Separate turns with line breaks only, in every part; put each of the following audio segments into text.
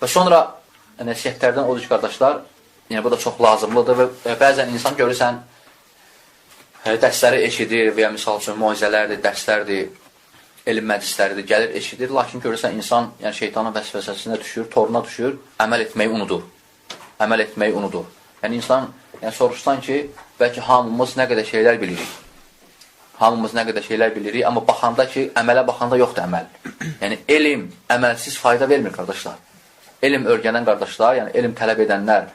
Və sonra nəsihətlərdən odur ki, qardaşlar, yəni bu da çox lazımlıdır və bəzən insan görürsən, dərsləri eşidir və ya misal üçün moizələrdir, dərslərdir, elm məclisləridir, gəlir, eşidir, lakin görürsən insan yəni şeytanın vəsvəsəsinə düşür, toruna düşür, əməl etməyi unudur. Əməl etməyi unudur. Yəni insan soruşsan ki, bəlkə hamımız nə qədər şeylər bilirik. Hamımız nə qədər şeylər bilirik, amma baxanda ki, əmələ baxanda yoxdur əməl. Yəni elm əməlsiz fayda vermir, qardaşlar. Elm öyrənən qardaşlar, yəni elm tələb edənlər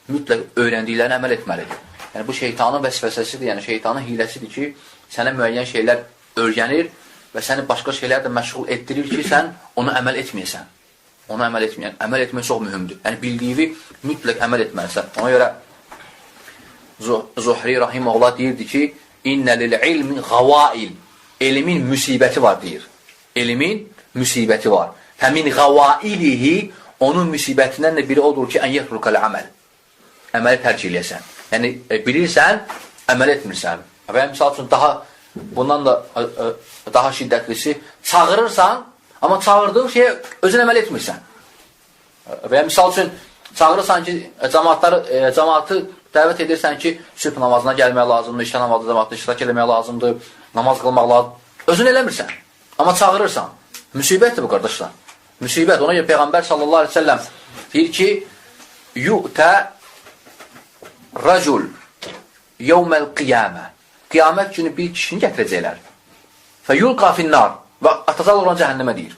mütləq öyrəndiklərini əməl etməlidir. Yəni bu şeytanın vəsvəsəsidir, yəni şeytanın hiləsidir ki, sənə müəyyən şeylər öyrənir və səni başqa şeylərlə məşğul etdirir ki, sən onu əməl etməyəsən. Onu əməl etməyən, əməl etmək çox mühümdür. Yəni bildiyini mütləq əməl etməlisən. Ona görə Zuhri rahimehullah deyirdi ki, İnnə lil-ilmi qavail. Elmin müsibəti var, deyir. Elmin müsibəti var. Həmin qavailihi, onun müsibətindən də biri odur ki, ən yetrukal əməl. Əməli tərk eləyəsən. Yəni, bilirsən, əməl etmirsən. Və misal üçün, bundan da daha şiddətlisi, çağırırsan, amma çağırdığın şeyə özün əməl etmirsən. Və misal üçün, çağırırsan ki, cəmaatı dəvət edirsən ki, sübh namazına gəlmək lazımdır, işlə namazı cəmaatda iştirak eləmək lazımdır, namaz qılmaq lazımdır. Özün eləmirsən, amma çağırırsan. Müsibətdir bu, qardaşlar. Müsibət. Ona görə Peyğəmbər sallallahu aleyhi ve sellem deyir ki, yu'tə racul yevməl qiyamə. Qiyamət günü bir kişini gətirəcəklər. Fəyulqa finnar. Və atacaqlar ona cəhənnəmə deyir.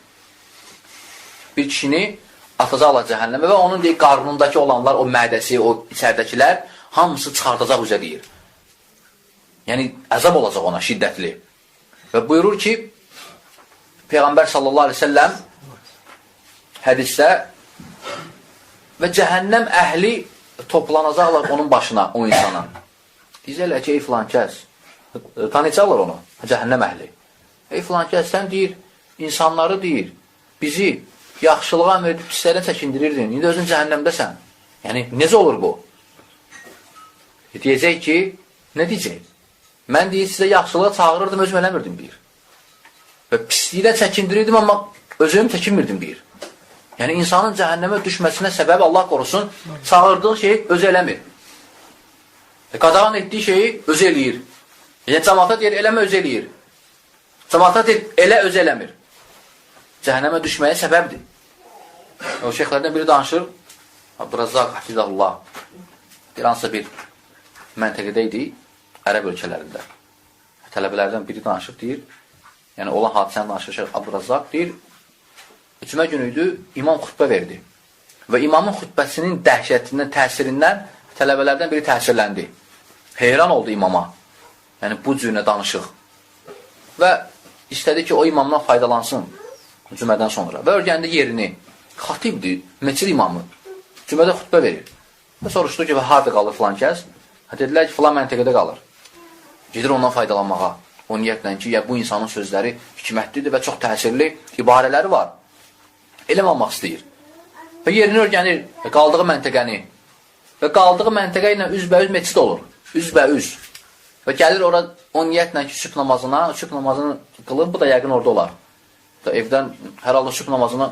Bir kişini atacaqlar cəhənnəmə və onun deyir, qarnındakı olanlar, o mədəsi, o içərdəkilər hamısı çıxardacaq üzə deyir. Yəni, əzab olacaq ona şiddətli. Və buyurur ki, Peyğəmbər sallallahu aleyhi ve sellem hədisdə və cəhənnəm əhli toplanacaqlar onun başına, o insana. Deyəcəklər ki, ey filan kəs, tanıyacaqlar onu, cəhənnəm əhli. Ey filan kəs, sən deyir, insanları deyir, bizi yaxşılığa əmr edib pislərə çəkindirirdin, indi özün cəhənnəmdəsən. Yəni, necə olur bu? Deyəcək ki, nə deyəcək? Mən deyir, sizə yaxşılığa çağırırdım, özüm eləmirdim, deyir. Və pisliklə çəkindirirdim, amma özüm çəkinmirdim, deyir. Yəni, insanın cəhənnəmə düşməsinə səbəb, Allah qorusun, çağırdığı şeyi özü eləmir. Qadağan etdiyi şeyi özü eləyir. Yəni, cəmaata deyir, eləmə özü eləyir. Cəmaata deyir, elə özü eləmir. Cəhənnəmə düşməyə səbəbdir. O şeyxlərdən biri danışır, Abdurrazzaq, hafizahullah, bir hansısa bir məntəqədə idi, ərəb ölkələrində. Tələbələrdən biri danışır, deyir, yəni olan hadisəni danışır Şeyx Abdurrazzaq, deyir, cümə günüydü, imam xütbə verdi. Və imamın xütbəsinin dəhşətindən, təsirindən tələbələrdən biri təsirləndi. Heyran oldu imama. Yəni, bu cürünə danışıq. Və istədi ki, o imamdan faydalansın cümədən sonra. Və örgəndə yerini, xatibdir, meçid imamı, cümədə xütbə verir. Və soruşdu ki, və harada qalır filan kəs? Dedilər ki, filan məntəqədə qalır. Gedir ondan faydalanmağa. O niyyətlə ki, bu insanın sözləri hikmətlidir və çox təsirli ibarələri var. Elm almaq istəyir. Və yerini örgənir, qaldığı məntəqəni. Və qaldığı məntəqə ilə üzbəüz meçid olur. Üzbəüz. Və gəlir ora o niyyətlə ki, sübh namazını qılır, bu da yəqin orada olar. Evdən hər halda sübh namazını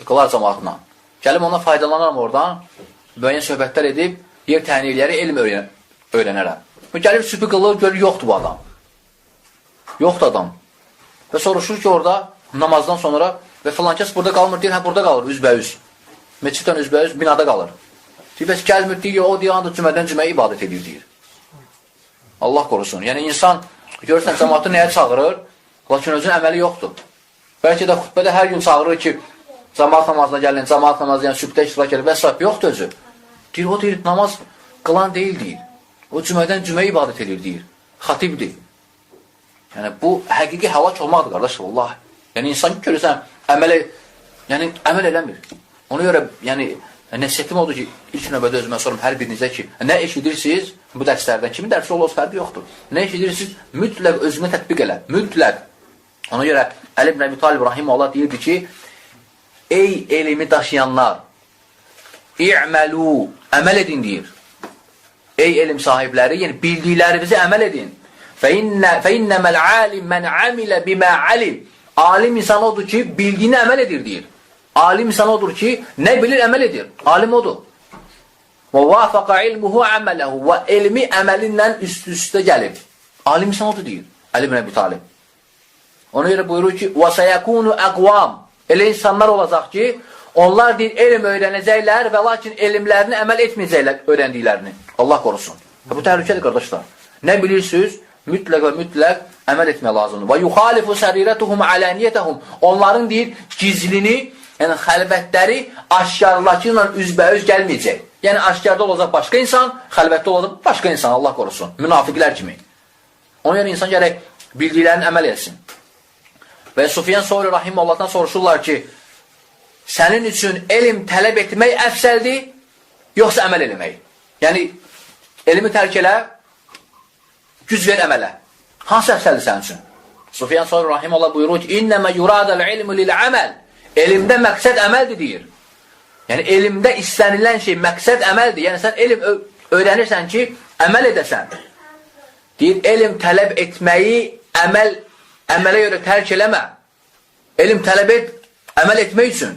qılar cəmaatına. Gəlib ona faydalanaram oradan, müəyyən söhbətlər edib, yer təyin eləyərək elm öyrənərəm. Və gəlib sübhü qılır, görür, yoxdur bu adam. Yoxdur adam. Və soruşur ki, orada namazdan sonra və filan kəs burada qalmır, deyir, hə, burada qalır, üzbəüz. Meçiddən üzbəüz, binada qalır. Deyir, bəs gəlmir, deyir, o deyir, cümədən cüməyə ibadət edir, deyir. Allah qorusun. Yəni, insan, görürsən, cəmaatı nəyə çağırır, lakin özün əməli yoxdur. Bəlkə də xütbədə hər gün çağırır ki, cəmaat namazına gəlin, cəmaat namazına, yəni sübhdə iştirak edir və s. yoxdur özü. Deyir, o deyir, namaz qılan deyil, deyir. O cümədən cümə ibadət edir, deyir. Xatibdir. Yəni, bu həqiqi həlak olmaqdır, qardaş, vallahi. Yəni, insan görürsən, əməl eləmir. Ona görə, yəni, nəsiyyətim odur ki, ilk növbədə özümə sorum hər birinizə ki, nə eşidirsiniz bu dərslərdən, kimin dərsi olsa fərqi yoxdur. Nə eşidirsiniz, mütləq özünə tətbiq elə, mütləq. Ona görə Əli ibn Əbi Talib rahimehullah deyirdi ki, ey elmi daşıyanlar, i'məlu, əməl edin, deyir. Ey elm sahibləri, yəni bildiklərinizi əməl edin. Fəinnəməl alim mən amilə bimə alim. Alim insan odur ki, bildiyini əməl edir, deyir. Alim insan odur ki, ne bilir əməl edir. Alim odur. Və vafaqa ilmuhu əmələhu və elmi əməlindən üst-üstə gəlib. Alim insan odur deyir. Ali ibn Əbi Talib. Ona görə buyurur ki, və səyəkunu əqvam. Elə insanlar olacaq ki, onlar deyir, elm öyrənəcəklər və lakin elmlərini əməl etməyəcəklər öyrəndiklərini. Allah qorusun. Bu təhlükədir, qardaşlar. Nə bilirsiniz? Mütləq və mütləq əməl etmək lazımdır. Və yuxalifu sərirətuhum aləniyyətəhum. Onların deyir, gizlini, yəni xəlvətləri aşkarlıqla ilə üzbəüz gəlməyəcək. Yəni aşkarda olacaq başqa insan, xəlvətdə olacaq başqa insan, Allah qorusun. Münafiqlər kimi. Ona görə insan gərək bildiklərini əməl etsin. Və Sufyan Sovri Rahiməllahdan soruşurlar ki, sənin üçün elm tələb etmək əfsəldir, yoxsa əməl eləmək? Yəni, elmi tərk elə, güc ver əmələ. Hansı əfsəldir sənin üçün? Sufyan Sovri Rahimallah buyurur ki, İnnəmə yuradəl ilmu lil-əməl. Elmdə məqsəd əməldir, deyir. Yəni, elmdə istənilən şey məqsəd əməldir. Yəni, sən elm öyrənirsən ki, əməl edəsən. Deyir, elm tələb etməyi əmələ görə tərk eləmə. Elm tələb et, əməl etmək üçün.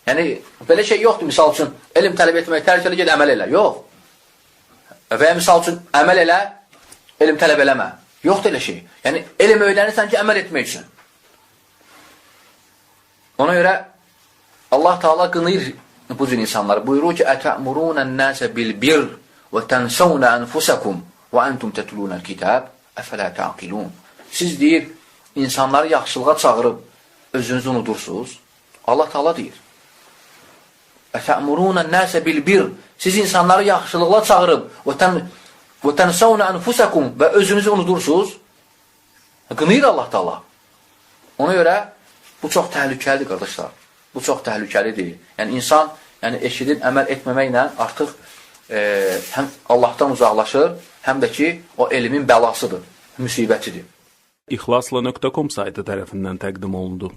Yəni, belə şey yoxdur, misal üçün, elm tələb etməyi tərk elə, ged əməl elə. Yox. Və ya misal üçün, əməl elə, elm tələb eləmə. Yoxdur elə şey. Yəni, elm öyrənirsən ki, əməl etmək üçün. Ona görə Allah Teala qınayır bu cür insanları. Buyurur ki, Ətə'murunən nəsə bil-bir və tənsəvnə ənfusakum və əntum tətlunəl kitab əfələ təqilun. Siz deyir, insanları yaxşılığa çağırıb özünüzü unudursunuz. Allah Teala deyir. Ətə'murunən nəsə bil-bir. Siz insanları yaxşılıqla çağırıb və tənsəvnə ənfusakum və özünüzü unudursunuz. Qınayır Allah Teala. Ona görə bu çox təhlükəlidir, qardaşlar. Bu çox təhlükəlidir. Yəni, insan eşidib əməl etməməklə artıq həm Allahdan uzaqlaşır, həm də ki, o elmin bəlasıdır, müsibətidir.
İxlasla.com saytı tərəfindən təqdim olundu.